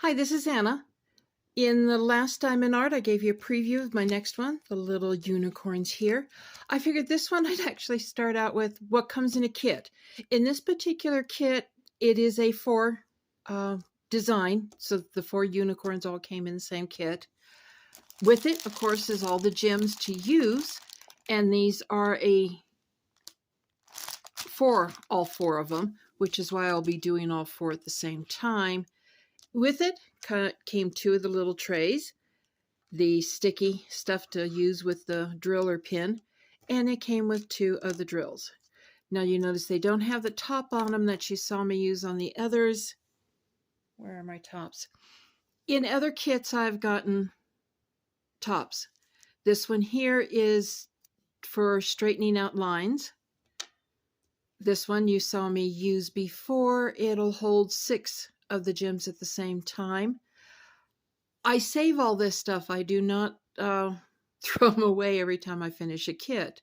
Hi, this is Anna. In the last Diamond Art, I gave you a preview of my next one, the little unicorns here. I figured this one I'd actually start out with what comes in a kit. In this particular kit, it is a 4 design, so the 4 unicorns all came in the same kit. With it, of course, is all the gems to use, and these are all 4 of them, which is why I'll be doing all 4 at the same time. With it came 2 of the little trays, the sticky stuff to use with the drill or pin, and it came with 2 of the drills. Now you notice they don't have the top on them that you saw me use on the others. Where are my tops? In other kits I've gotten tops. This one here is for straightening out lines. This one you saw me use before. It'll hold 6 of the gems at the same time. I save all this stuff. I do not throw them away every time I finish a kit.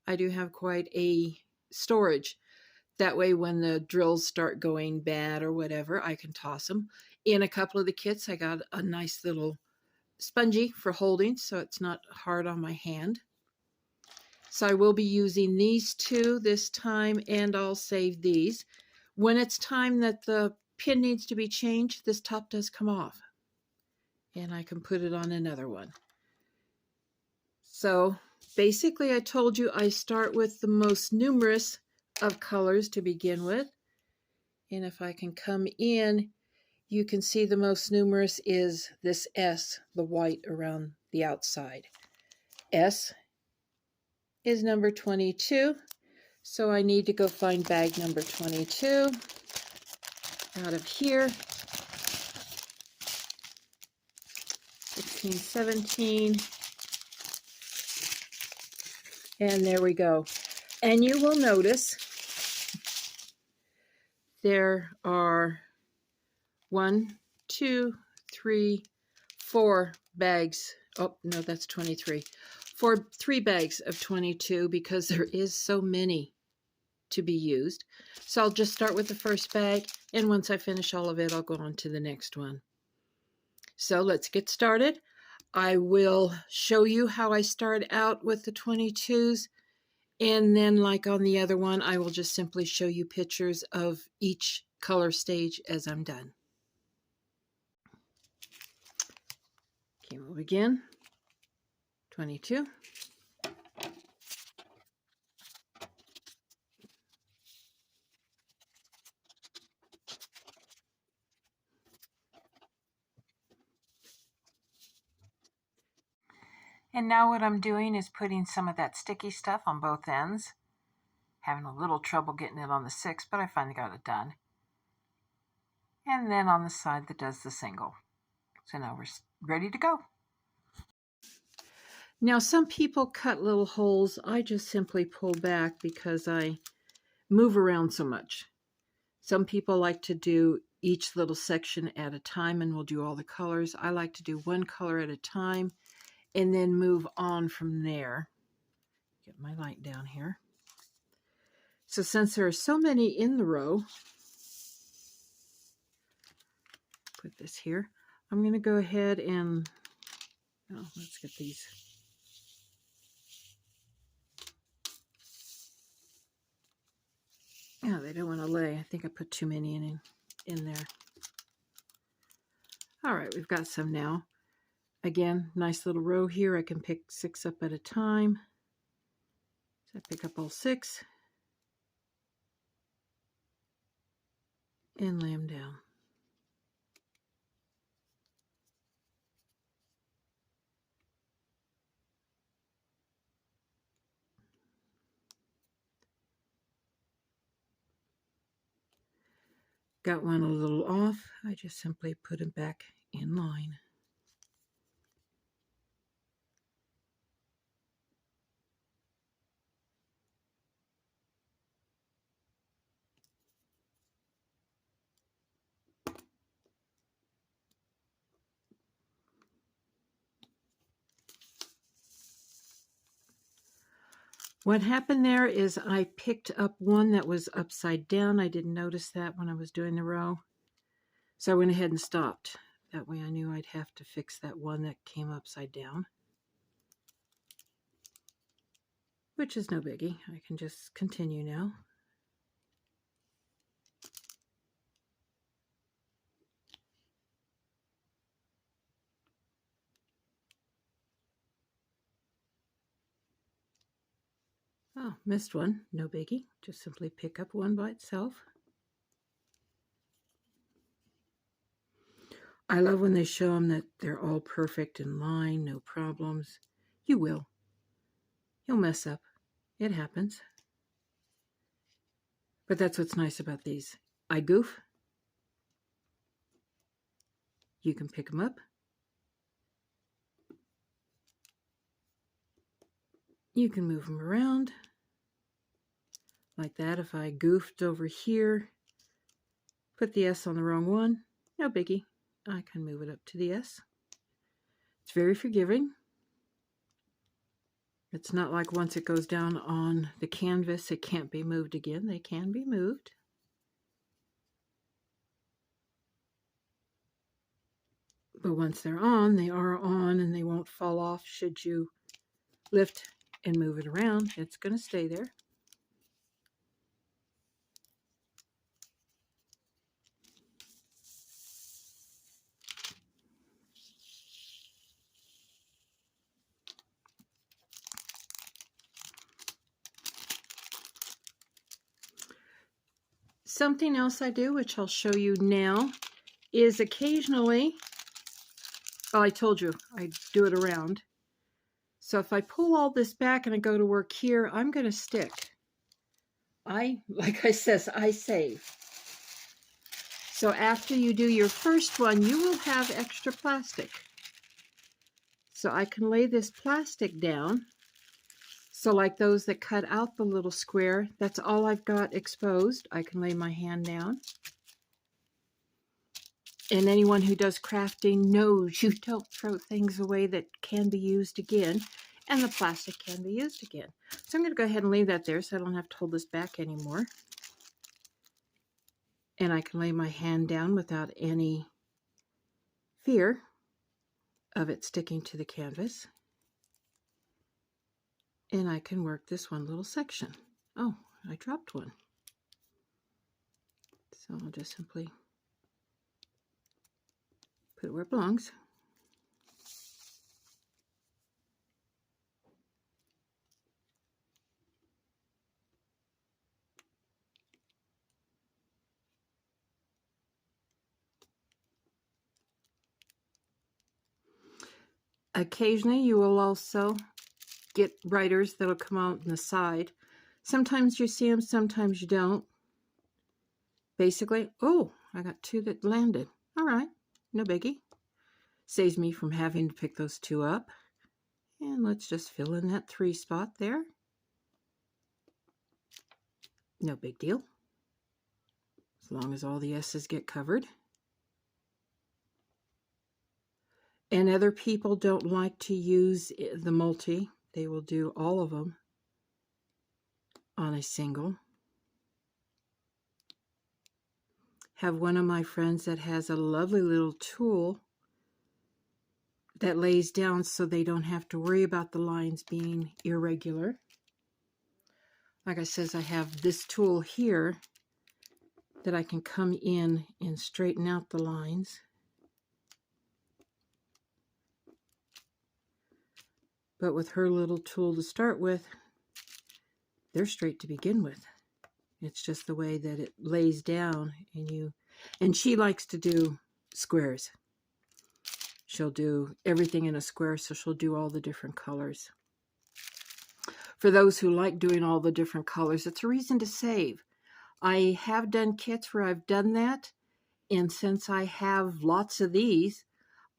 I do have quite a storage. That way when the drills start going bad or whatever, I can toss them. In a couple of the kits, I got a nice little spongy for holding, so it's not hard on my hand. So I will be using these 2 this time, and I'll save these. When it's time that the pin needs to be changed, this top does come off, and I can put it on another one. So basically I told you I start with the most numerous of colors to begin with. And if I can come in, you can see the most numerous is this S, the white around the outside. S is number 22. So I need to go find bag number 22 out of here. 16, 17. And there we go. And you will notice there are 1, 2, 3, 4 bags. Oh, no, that's 23. 3 bags of 22 because there is so many to be used. So I'll just start with the first bag, and once I finish all of it, I'll go on to the next one. So let's get started. I will show you how I start out with the 22s. And then like on the other one, I will just simply show you pictures of each color stage as I'm done. Okay, we'll begin. 22. And now what I'm doing is putting some of that sticky stuff on both ends. Having a little trouble getting it on the 6, but I finally got it done. And then on the side that does the single. So now we're ready to go. Now some people cut little holes. I just simply pull back because I move around so much. Some people like to do each little section at a time and we'll do all the colors. I like to do one color at a time and then move on from there. Get my light down here. So since there are so many in the row, put this here. I'm going to go ahead and, let's get these. Yeah, they don't want to lay. I think I put too many in there. All right, we've got some now. Again, nice little row here. I can pick 6 up at a time. So I pick up all 6 and lay them down. Got one a little off. I just simply put it back in line. What happened there is I picked up one that was upside down. I didn't notice that when I was doing the row. So I went ahead and stopped. That way I knew I'd have to fix that one that came upside down, which is no biggie. I can just continue now. Oh, missed one. No biggie. Just simply pick up one by itself. I love when they show them that they're all perfect in line, no problems. You will. You'll mess up. It happens. But that's what's nice about these. I goof. You can pick them up. You can move them around. Like that. If I goofed over here, put the S on the wrong one, no biggie. I can move it up to the S. It's very forgiving. It's not like once it goes down on the canvas, it can't be moved again. They can be moved. But once they're on, they are on, and they won't fall off should you lift and move it around. It's going to stay there. Something else I do, which I'll show you now, is occasionally, well, I told you I do it around. So if I pull all this back and I go to work here, I'm going to stick. Like I says, I save. So after you do your first one, you will have extra plastic. So I can lay this plastic down. So like those that cut out the little square, that's all I've got exposed. I can lay my hand down. And anyone who does crafting knows you don't throw things away that can be used again. And the plastic can be used again. So I'm going to go ahead and leave that there so I don't have to hold this back anymore. And I can lay my hand down without any fear of it sticking to the canvas. And I can work this one little section. Oh, I dropped one. So I'll just simply put it where it belongs. Occasionally you will also get writers that'll come out on the side. Sometimes you see them, sometimes you don't. Basically, oh, I got two that landed. All right, no biggie. Saves me from having to pick those two up. And let's just fill in that 3 spot there. No big deal. As long as all the S's get covered. And other people don't like to use the multi. They will do all of them on a single. Have one of my friends that has a lovely little tool that lays down so they don't have to worry about the lines being irregular. Like I says, I have this tool here that I can come in and straighten out the lines. But with her little tool to start with, they're straight to begin with. It's just the way that it lays down, and she likes to do squares. She'll do everything in a square, so she'll do all the different colors. For those who like doing all the different colors, it's a reason to save. I have done kits where I've done that, and since I have lots of these,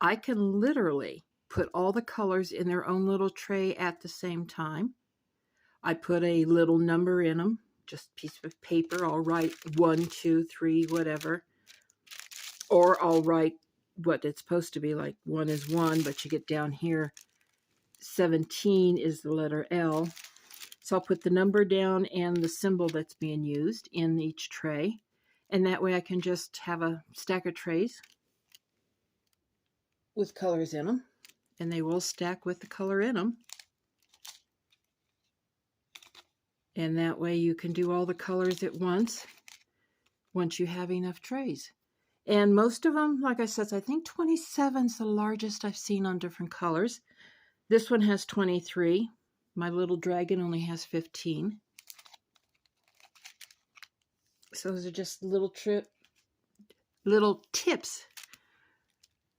I can literally put all the colors in their own little tray at the same time. I put a little number in them, just a piece of paper. I'll write 1, 2, 3, whatever. Or I'll write what it's supposed to be, like 1 is 1, but you get down here, 17 is the letter L. So I'll put the number down and the symbol that's being used in each tray. And that way I can just have a stack of trays with colors in them, and they will stack with the color in them. And that way you can do all the colors at once you have enough trays. And most of them, like I said, I think 27 is the largest I've seen on different colors. This one has 23. My little dragon only has 15. So those are just little tips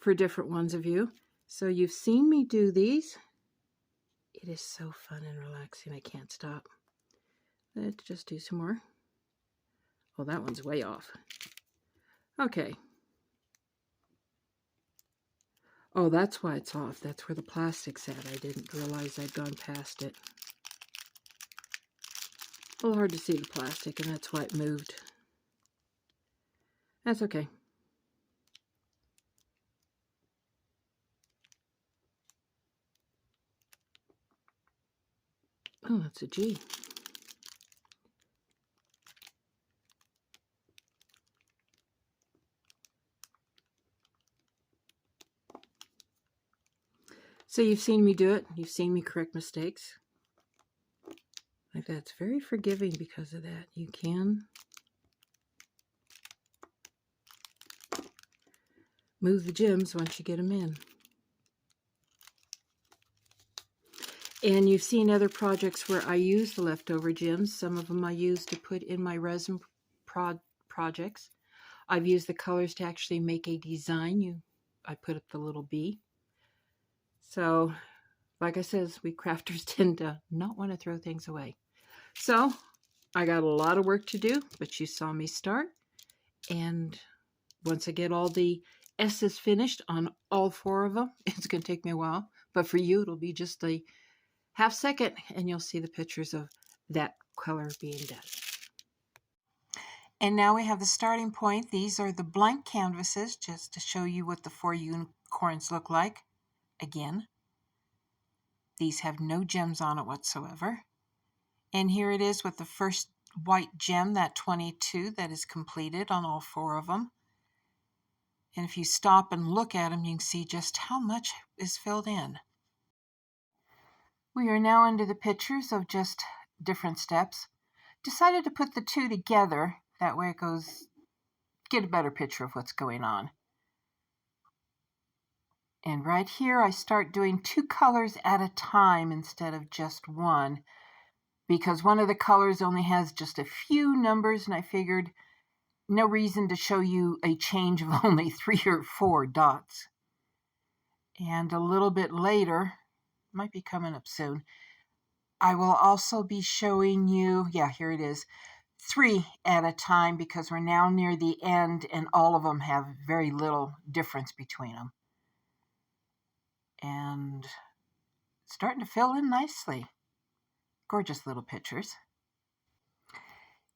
for different ones of you. So you've seen me do these. It is so fun and relaxing. I can't stop. Let's just do some more. Oh, that one's way off. Okay. Oh, that's why it's off. That's where the plastic's at. I didn't realize I'd gone past it. A little hard to see the plastic, and that's why it moved. That's okay. Oh, that's a G. So you've seen me do it. You've seen me correct mistakes. Like that's very forgiving because of that. You can move the gems once you get them in. And you've seen other projects where I use the leftover gems. Some of them I use to put in my resin projects. I've used the colors to actually make a design. I put up the little bee. So, like I said, we crafters tend to not want to throw things away. So, I got a lot of work to do, but you saw me start. And once I get all the S's finished on all 4 of them, it's going to take me a while. But for you, it'll be just a half second, and you'll see the pictures of that color being done. And now we have the starting point. These are the blank canvases, just to show you what the 4 unicorns look like. Again, these have no gems on it whatsoever. And here it is with the first white gem, that 22, that is completed on all 4 of them. And if you stop and look at them, you can see just how much is filled in. We are now into the pictures of just different steps. Decided to put the 2 together. That way it goes, get a better picture of what's going on. And right here I start doing 2 colors at a time instead of just 1. Because one of the colors only has just a few numbers, and I figured no reason to show you a change of only 3 or 4 dots. And a little bit later, might be coming up soon, I will also be showing you, here it is, 3 at a time, because we're now near the end and all of them have very little difference between them. And it's starting to fill in nicely. Gorgeous little pictures.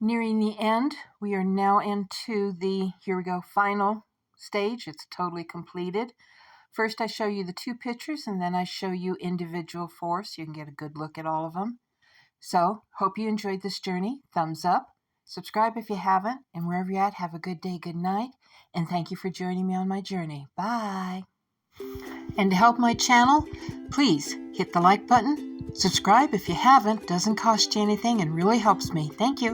Nearing the end, we are now into the, here we go, final stage. It's totally completed. First I show you the 2 pictures, and then I show you individual 4 so you can get a good look at all of them. So, hope you enjoyed this journey. Thumbs up. Subscribe if you haven't, and wherever you're at, have a good day, good night, and thank you for joining me on my journey. Bye! And to help my channel, please hit the like button. Subscribe if you haven't. Doesn't cost you anything and really helps me. Thank you.